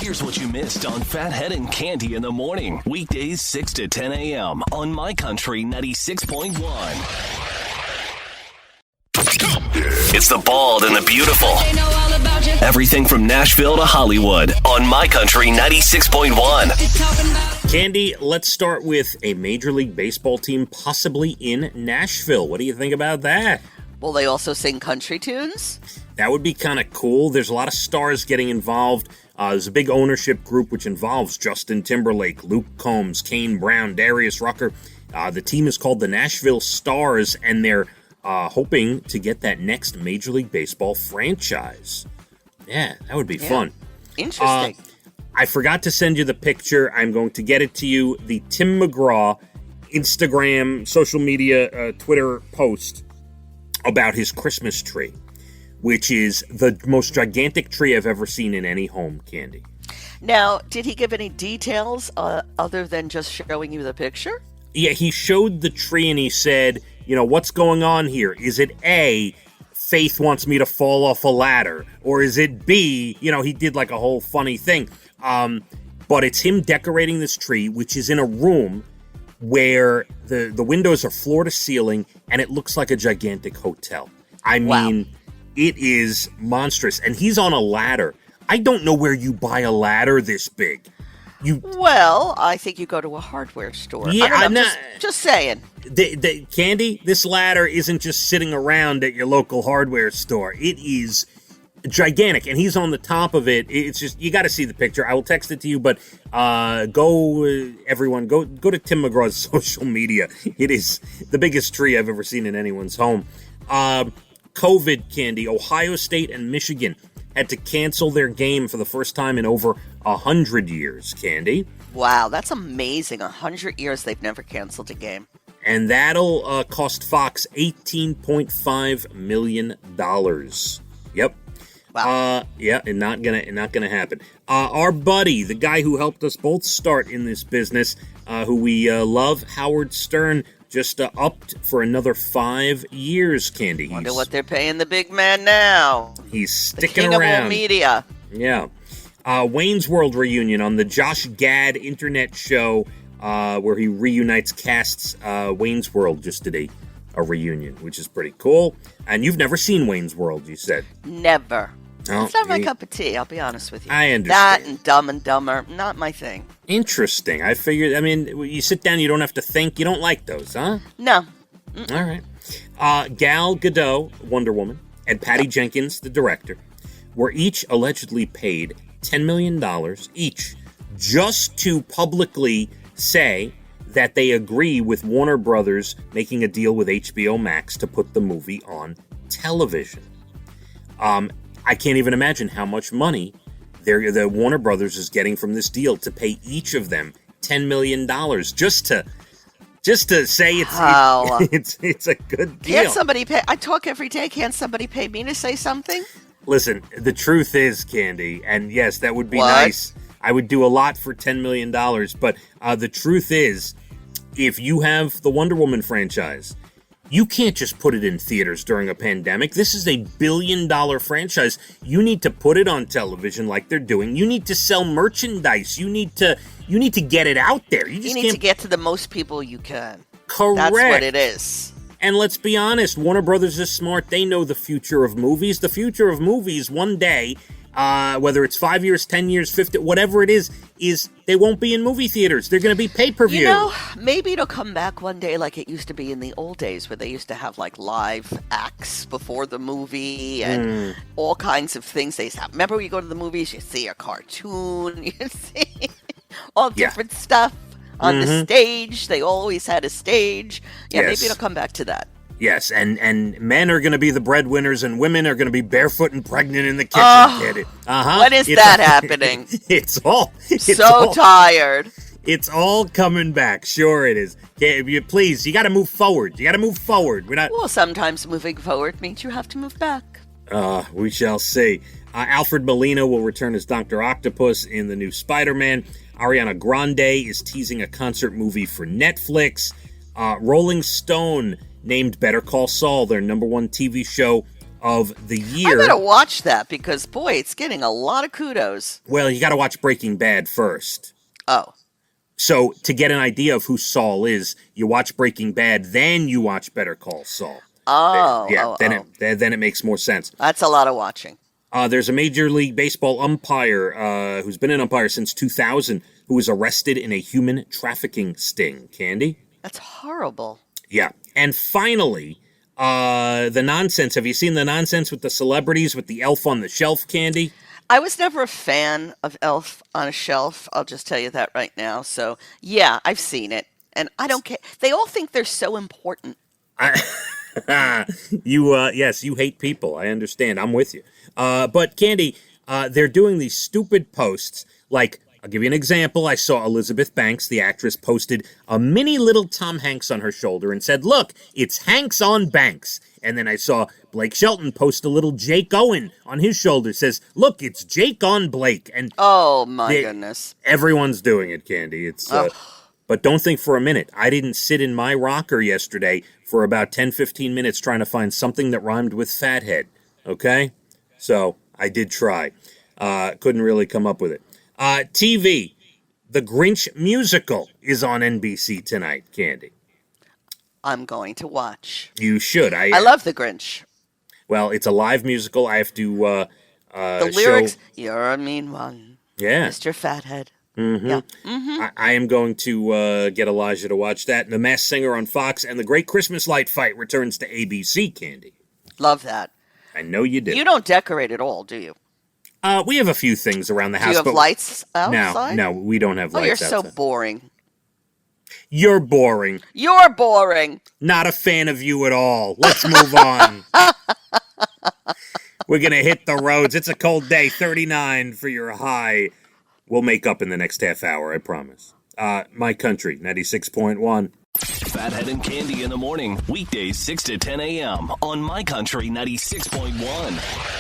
Here's what you missed on Phathead and Cande in the morning. Weekdays 6 to 10 a.m. on My Country 96.1. It's the bald and the beautiful. Everything from Nashville to Hollywood on My Country 96.1. Cande, let's start with a Major League Baseball team possibly in Nashville. What do you think about that? Will they also sing country tunes? That would be kind of cool. There's a lot of stars getting involved. There's a big ownership group which involves Justin Timberlake, Luke Combs, Kane Brown, Darius Rucker. The team is called the Nashville Stars, and they're hoping to get that next Major League Baseball franchise. Yeah, that would be fun. Interesting. I forgot to send you the picture. I'm going to get it to you. The Tim McGraw Instagram, social media, Twitter post about his Christmas tree, which is the most gigantic tree I've ever seen in any home, Cande. Now, did he give any details other than just showing you the picture? Yeah, he showed the tree and he said, what's going on here? Is it A, Faith wants me to fall off a ladder? Or is it B, he did like a whole funny thing. But it's him decorating this tree, which is in a room where the windows are floor to ceiling and it looks like a gigantic hotel. I mean, it is monstrous. And he's on a ladder. I don't know where you buy a ladder this big. Well, I think you go to a hardware store. Yeah, I'm just saying. Cande, this ladder isn't just sitting around at your local hardware store. It is gigantic, and he's on the top of it. It's just, you got to see the picture. I will text it to you, but everyone, go to Tim McGraw's social media. It is the biggest tree I've ever seen in anyone's home. COVID, Cande, Ohio State and Michigan had to cancel their game for the first time in over 100 years, Cande. Wow, that's amazing. 100 years they've never canceled a game. And that'll cost Fox $18.5 million. Yep. Wow. And not gonna happen. Our buddy, the guy who helped us both start in this business, who we love, Howard Stern, just upped for another 5 years, Cande. Wonder what they're paying the big man now. He's sticking the king around. Of all media. Yeah. Wayne's World reunion on the Josh Gad internet show, where he reunites casts. Wayne's World just did a reunion, which is pretty cool. And you've never seen Wayne's World, you said? Never. Oh, it's not my cup of tea, I'll be honest with you. I understand. That and Dumb and Dumber, not my thing. Interesting. I figured, you sit down, you don't have to think. You don't like those, huh? No. All right. Gal Gadot, Wonder Woman, and Patty Jenkins, the director, were each allegedly paid $10 million each just to publicly say that they agree with Warner Brothers making a deal with HBO Max to put the movie on television. I can't even imagine how much money the Warner Brothers is getting from this deal to pay each of them $10 million just to say it's a good deal. Can't somebody pay? I talk every day. Can't somebody pay me to say something? Listen, the truth is, Cande, and yes, that would be nice. I would do a lot for $10 million, but the truth is, if you have the Wonder Woman franchise, you can't just put it in theaters during a pandemic. This is a $1 billion franchise. You need to put it on television like they're doing. You need to sell merchandise. You need to get it out there. You need to get to the most people you can. Correct. That's what it is. And let's be honest, Warner Brothers is smart. They know the future of movies. The future of movies one day, whether it's 5 years, 10 years, 50, whatever it is they won't be in movie theaters. They're going to be pay-per-view. Maybe it'll come back one day like it used to be in the old days where they used to have like live acts before the movie and all kinds of things they used to have. Remember when you go to the movies, you see a cartoon, you see all different stuff on the stage. They always had a stage. Maybe it'll come back to that. Yes, and men are going to be the breadwinners, and women are going to be barefoot and pregnant in the kitchen. When is that happening? It's all tired. It's all coming back. Sure it is. Please, you got to move forward. We're not. Well, sometimes moving forward means you have to move back. We shall see. Alfred Molina will return as Dr. Octopus in the new Spider-Man. Ariana Grande is teasing a concert movie for Netflix. Rolling Stone named Better Call Saul their #1 TV show of the I year. better watch that because, boy, it's getting a lot of kudos. Well, you got to watch Breaking Bad first. Oh. So to get an idea of who Saul is, you watch Breaking Bad, then you watch Better Call Saul. Then it makes more sense. That's a lot of watching. There's a Major League Baseball umpire who's been an umpire since 2000 who was arrested in a human trafficking sting. Cande? That's horrible. Yeah. And finally, the nonsense. Have you seen the nonsense with the celebrities with the elf on the shelf, Cande? I was never a fan of Elf on a Shelf. I'll just tell you that right now. So, yeah, I've seen it. And I don't care. They all think they're so important. Yes, you hate people. I understand. I'm with you. But Cande, they're doing these stupid posts. Like, I'll give you an example. I saw Elizabeth Banks, the actress, posted a mini little Tom Hanks on her shoulder and said, "Look, it's Hanks on Banks." And then I saw Blake Shelton post a little Jake Owen on his shoulder. Says, "Look, it's Jake on Blake." And oh my goodness, everyone's doing it, Cande. It's. But don't think for a minute. I didn't sit in my rocker yesterday for about 10, 15 minutes trying to find something that rhymed with Phathead. Okay? So I did try. Couldn't really come up with it. TV. The Grinch musical is on NBC tonight, Cande. I'm going to watch. You should. I love The Grinch. Well, it's a live musical. I have to the lyrics, "You're a mean one." Yeah. Mr. Phathead. Mm-hmm. Yeah. Mm-hmm. I am going to get Elijah to watch that. And The Masked Singer on Fox and The Great Christmas Light Fight returns to ABC, Cande. Love that. I know you did. You don't decorate at all, do you? We have a few things around the house. Do you have lights outside? No, we don't have lights outside. You're so boring. You're boring. You're boring. Not a fan of you at all. Let's move on. We're going to hit the roads. It's a cold day, 39 for your high. We'll make up in the next half hour, I promise. My Country, 96.1. Phathead and Cande in the morning, weekdays 6 to 10 a.m. on My Country 96.1.